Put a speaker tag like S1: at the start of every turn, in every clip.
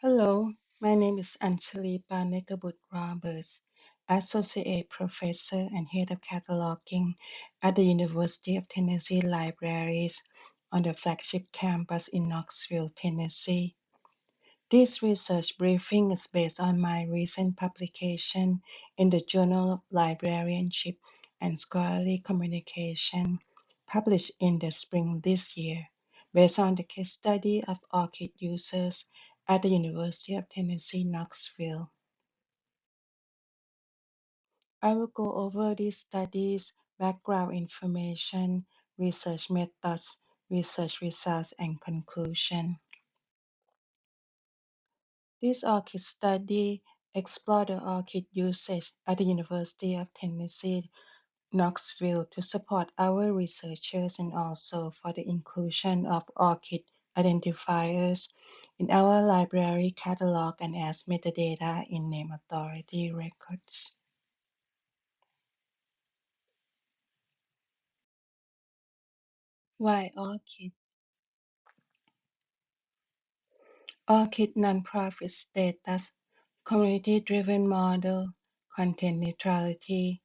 S1: Hello, my name is Anchalee Panigabutra-Roberts, Associate Professor and Head of Cataloging at the University of Tennessee Libraries on the flagship campus in Knoxville, Tennessee. This research briefing is based on my recent publication in the Journal of Librarianship and Scholarly Communication, published in the spring this year, based on the case study of ORCID users at the University of Tennessee, Knoxville. I will go over these studies, background information, research methods, research results, and conclusion. This ORCID study explored the ORCID usage at the University of Tennessee, Knoxville to support our researchers and also for the inclusion of ORCID identifiers in our library catalog and as metadata in name authority records. Why ORCID? ORCID nonprofit status, community-driven model, content neutrality,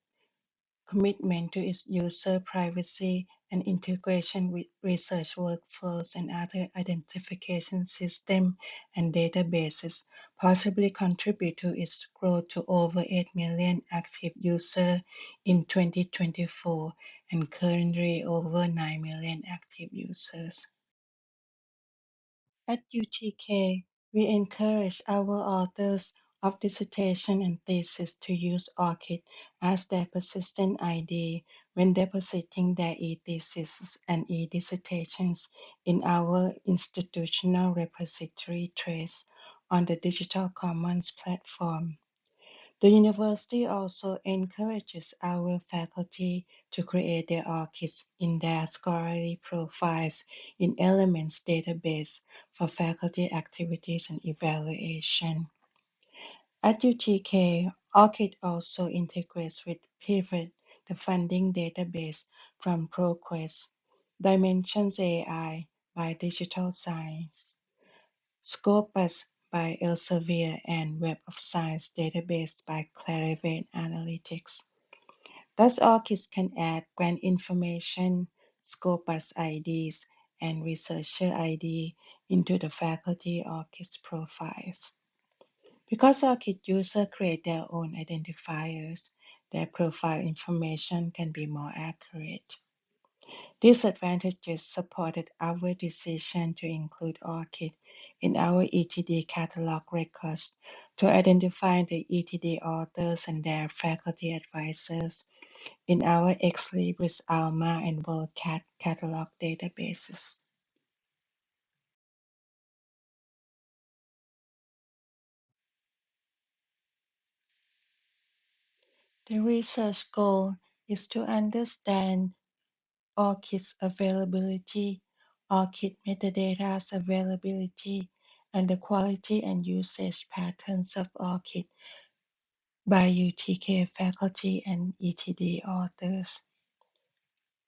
S1: commitment to its user privacy, and integration with research workflows and other identification systems and databases possibly contribute to its growth to over 8 million active users in 2024 and currently over 9 million active users. At UTK, we encourage our authors of dissertation and thesis to use ORCID as their persistent ID when depositing their e-theses and e-dissertations in our institutional repository trace on the Digital Commons platform. The university also encourages our faculty to create their ORCIDs in their scholarly profiles in Elements database for faculty activities and evaluation. At UTK, ORCID also integrates with Pivot, the funding database from ProQuest, Dimensions AI by Digital Science, Scopus by Elsevier, and Web of Science database by Clarivate Analytics. Thus, ORCIDs can add grant information, Scopus IDs, and researcher ID into the faculty ORCIDs profiles. Because ORCID users create their own identifiers, their profile information can be more accurate. These advantages supported our decision to include ORCID in our ETD catalog records to identify the ETD authors and their faculty advisors in our Ex Libris Alma and WorldCat catalog databases. The research goal is to understand ORCID's availability, ORCID metadata's availability, and the quality and usage patterns of ORCID by UTK faculty and ETD authors.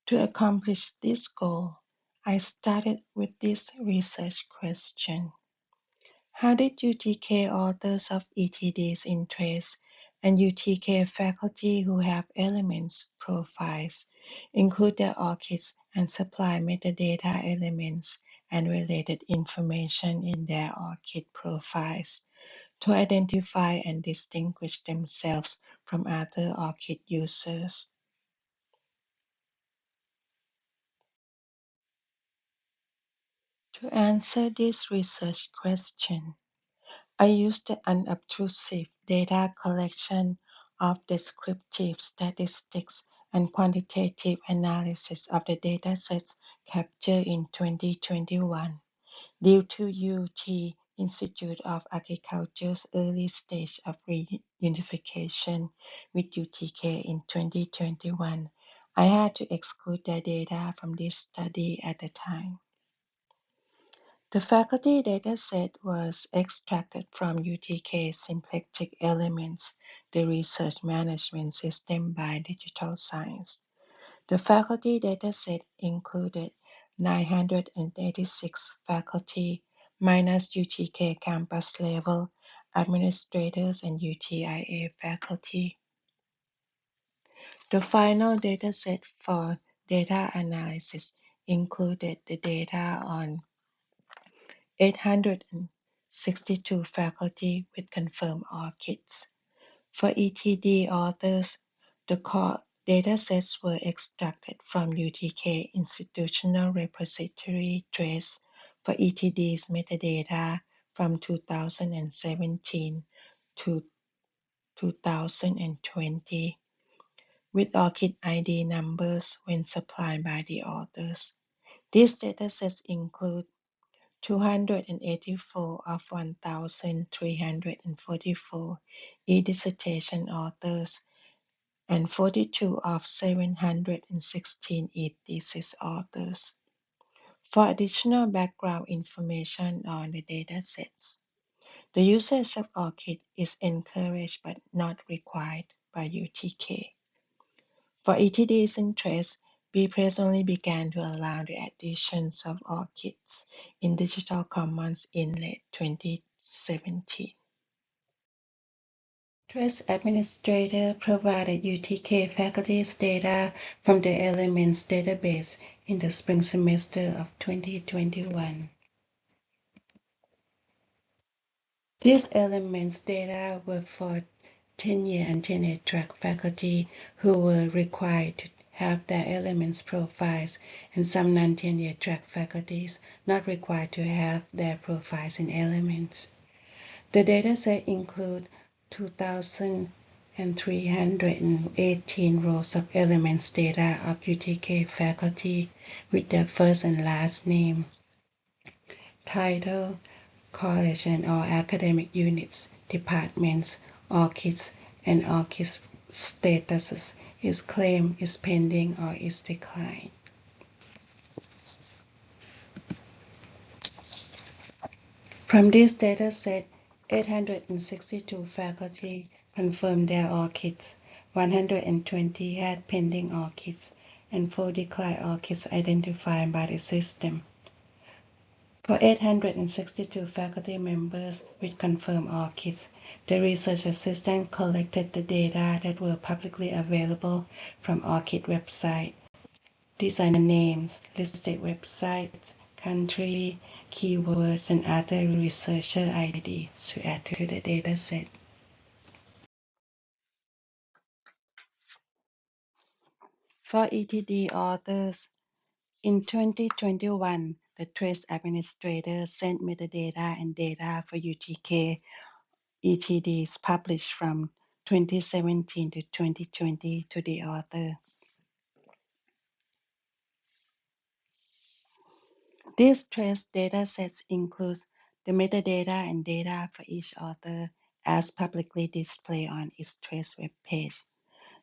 S1: To accomplish this goal, I started with this research question. How did UTK authors of ETD's interest and UTK faculty who have elements profiles include their ORCIDs and supply metadata elements and related information in their ORCID profiles to identify and distinguish themselves from other ORCID users? To answer this research question, I used the unobtrusive data collection of descriptive statistics and quantitative analysis of the datasets captured in 2021 due to UT Institute of Agriculture's early stage of reunification with UTK in 2021. I had to exclude the data from this study at the time. The faculty dataset was extracted from UTK Symplectic Elements, the research management system by Digital Science. The faculty dataset included 986 faculty, minus UTK campus level administrators and UTIA faculty. The final dataset for data analysis included the data on 862 faculty with confirmed ORCIDs. For ETD authors, the core datasets were extracted from UTK Institutional Repository trace for ETD's metadata from 2017 to 2020, with ORCID ID numbers when supplied by the authors. These datasets include 284 of 1,344 e-dissertation authors and 42 of 716 e-thesis authors. For additional background information on the datasets, the usage of ORCID is encouraged but not required by UTK. For ETD's interest, BPress only began to allow the additions of ORCIDs in Digital Commons in late 2017. Trace Administrator provided UTK faculty's data from the Elements database in the spring semester of 2021. These Elements data were for tenure and tenure track faculty who were required to have their Elements profiles and some non-tenure track faculties not required to have their profiles in Elements. The dataset includes 2,318 rows of Elements data of UTK faculty with their first and last name, title, college and all academic units, departments, ORCIDs, and ORCID statuses is claimed, is pending, or is declined. From this dataset, 862 faculty confirmed their ORCIDs, 120 had pending ORCIDs, and 4 declined ORCIDs identified by the system. For 862 faculty members with confirmed ORCIDs, the research assistant collected the data that were publicly available from ORCID website. These are the names, listed websites, country, keywords, and other researcher IDs to add to the dataset. For ETD authors, in 2021, the trace administrator sent metadata and data for UTK ETDs published from 2017 to 2020 to the author. These trace datasets include the metadata and data for each author as publicly displayed on its trace webpage.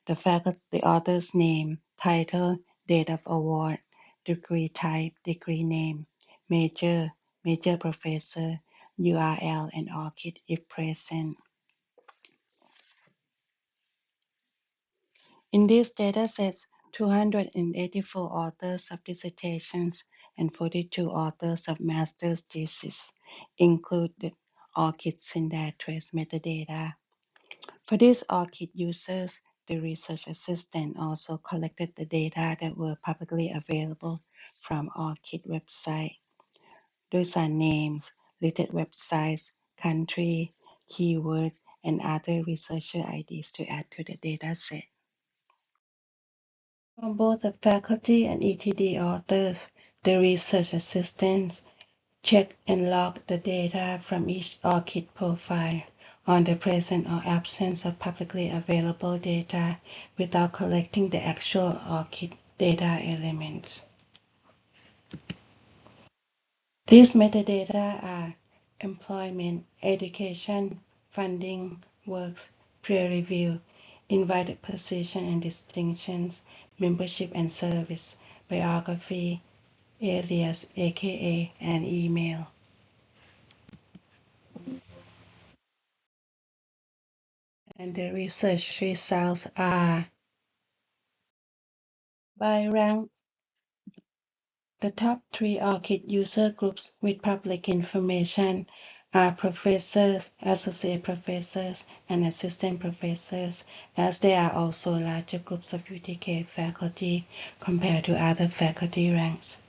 S1: The author's name, title, date of award, degree type, degree name, major, major professor, URL, and ORCID if present. In these datasets, 284 authors of dissertations and 42 authors of master's theses included ORCIDs in their trace metadata. For these ORCID users, the research assistant also collected the data that were publicly available from ORCID website. Those are names, listed websites, country, keyword, and other researcher IDs to add to the dataset. For both the faculty and ETD authors, the research assistants check and log the data from each ORCID profile on the presence or absence of publicly available data without collecting the actual ORCID data elements. These metadata are employment, education, funding, works, peer review, invited position and distinctions, membership and service, biography, alias, aka, and email. And the research results are by rank The top three ORCID user groups with public information are professors, associate professors, and assistant professors, as they are also larger groups of UTK faculty compared to other faculty ranks.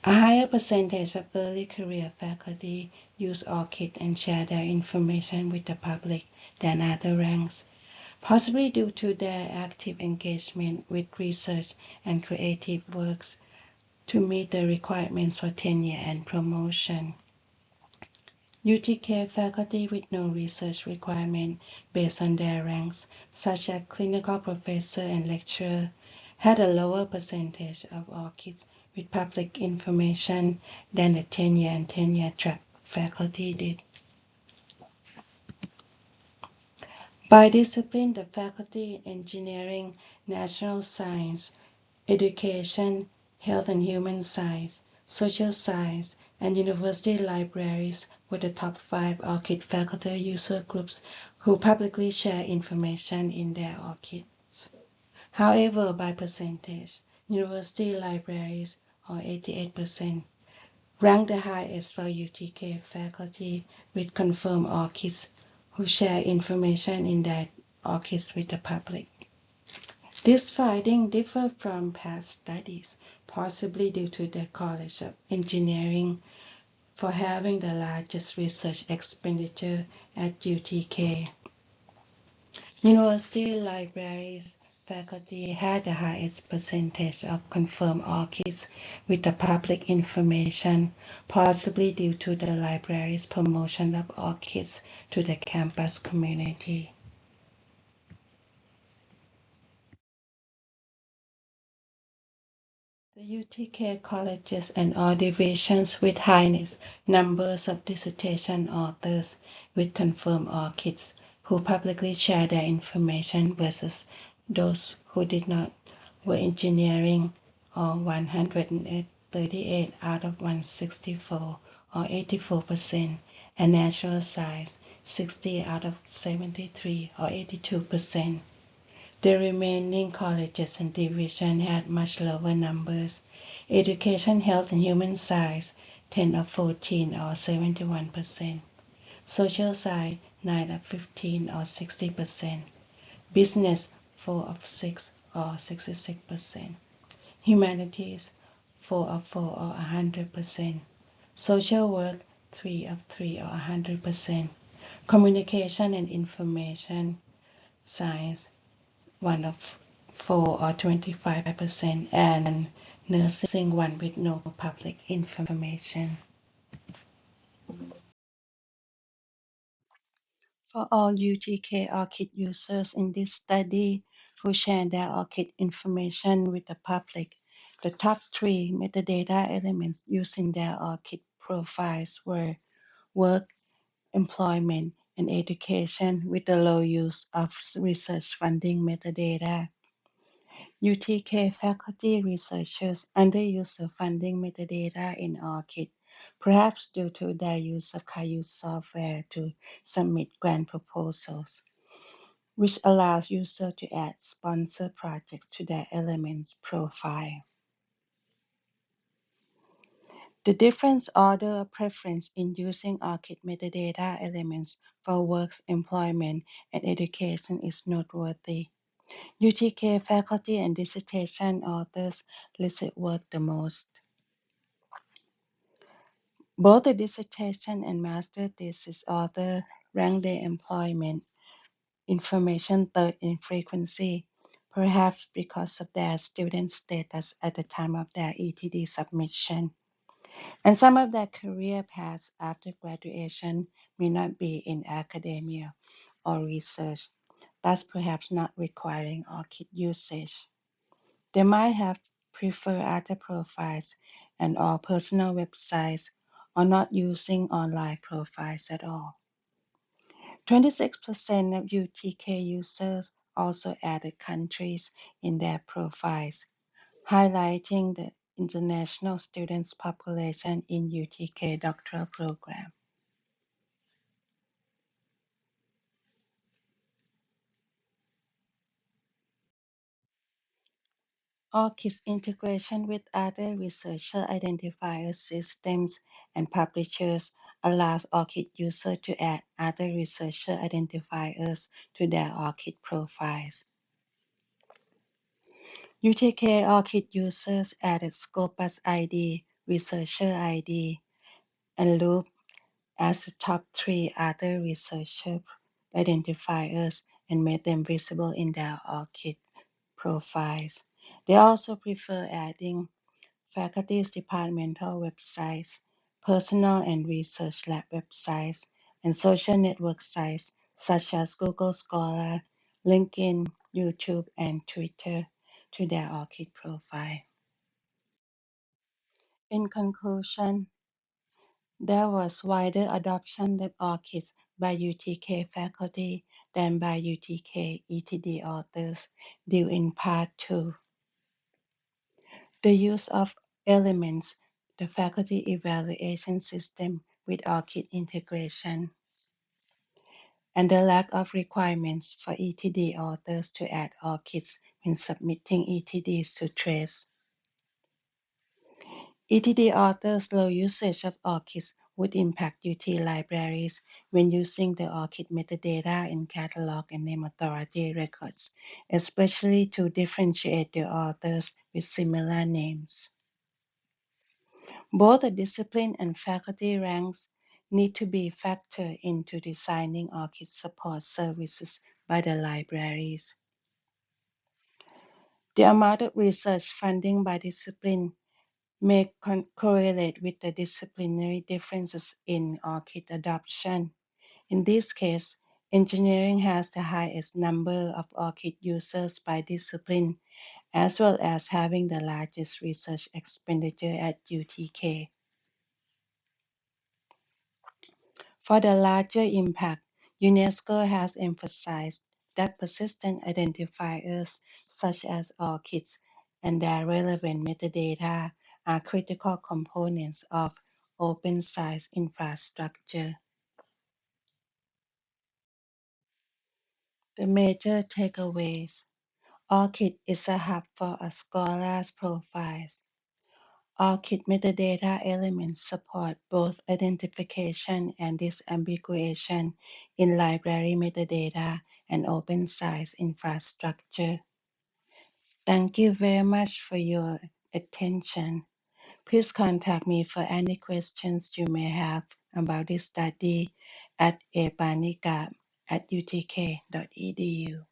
S1: A higher percentage of early career faculty use ORCID and share their information with the public than other ranks, possibly due to their active engagement with research and creative works to meet the requirements for tenure and promotion. UTK faculty with no research requirement based on their ranks, such as clinical professor and lecturer, had a lower percentage of ORCIDs with public information than the tenure and tenure track faculty did. By discipline, the faculty in engineering, natural science, education, health and human science, social science, and university libraries were the top 5 ORCID faculty user groups who publicly share information in their ORCIDs. However, by percentage, university libraries, or 88%, ranked the highest for UTK faculty with confirmed ORCIDs who share information in their ORCIDs with the public. This finding differs from past studies, possibly due to the College of Engineering for having the largest research expenditure at UTK. University libraries faculty had the highest percentage of confirmed ORCIDs with the public information, possibly due to the library's promotion of ORCIDs to the campus community. The UTK colleges and all divisions with highest numbers of dissertation authors with confirmed ORCIDs who publicly share their information versus those who did not were engineering, or 138 out of 164, or 84%, and natural science, 60 out of 73, or 82%. The remaining colleges and divisions had much lower numbers. Education, health, and human science, 10 of 14 or 71%. Social science, 9 of 15 or 60%. Business, 4 of 6 or 66%. Humanities, 4 of 4 or 100%. Social work, 3 of 3 or 100%. Communication and information science, 1 of 4 or 25%, and nursing 1 with no public information. For all UTK ORCID users in this study who share their ORCID information with the public, the top 3 metadata elements used in their ORCID profiles were work, employment, and education with the low use of research funding metadata. UTK faculty researchers underuse the funding metadata in ORCID, perhaps due to their use of Caillou software to submit grant proposals, which allows users to add sponsor projects to their elements profile. The difference order of preference in using ORCID metadata elements for work, employment, and education is noteworthy. UTK faculty and dissertation authors listed work the most. Both the dissertation and master thesis author rank their employment information third in frequency, perhaps because of their student status at the time of their ETD submission. And some of their career paths after graduation may not be in academia or research, thus perhaps not requiring ORCID usage. They might have preferred other profiles and or personal websites or not using online profiles at all. 26% of UTK users also added countries in their profiles, highlighting the international students population in UTK doctoral program. ORCID's integration with other researcher identifier systems and publishers allows ORCID users to add other researcher identifiers to their ORCID profiles. UTK ORCID users added Scopus ID, Researcher ID, and Loop as the top three other researcher identifiers and made them visible in their ORCID profiles. They also prefer adding faculty's departmental websites, personal and research lab websites, and social network sites such as Google Scholar, LinkedIn, YouTube, and Twitter to their ORCID profile. In conclusion, there was wider adoption of ORCID by UTK faculty than by UTK ETD authors, due in part to the use of elements, the faculty evaluation system with ORCID integration, and the lack of requirements for ETD authors to add ORCIDs when submitting ETDs to TRACE. ETD authors' low usage of ORCIDs would impact UT libraries when using the ORCID metadata in catalog and name authority records, especially to differentiate the authors with similar names. Both the discipline and faculty ranks need to be factored into designing ORCID support services by the libraries. The amount of research funding by discipline may correlate with the disciplinary differences in ORCID adoption. In this case, engineering has the highest number of ORCID users by discipline, as well as having the largest research expenditure at UTK. For the larger impact, UNESCO has emphasized that persistent identifiers such as ORCIDs and their relevant metadata are critical components of open science infrastructure. The major takeaways: ORCID is a hub for a scholar's profiles. ORCID metadata elements support both identification and disambiguation in library metadata and open science infrastructure. Thank you very much for your attention. Please contact me for any questions you may have about this study at apaniga@utk.edu.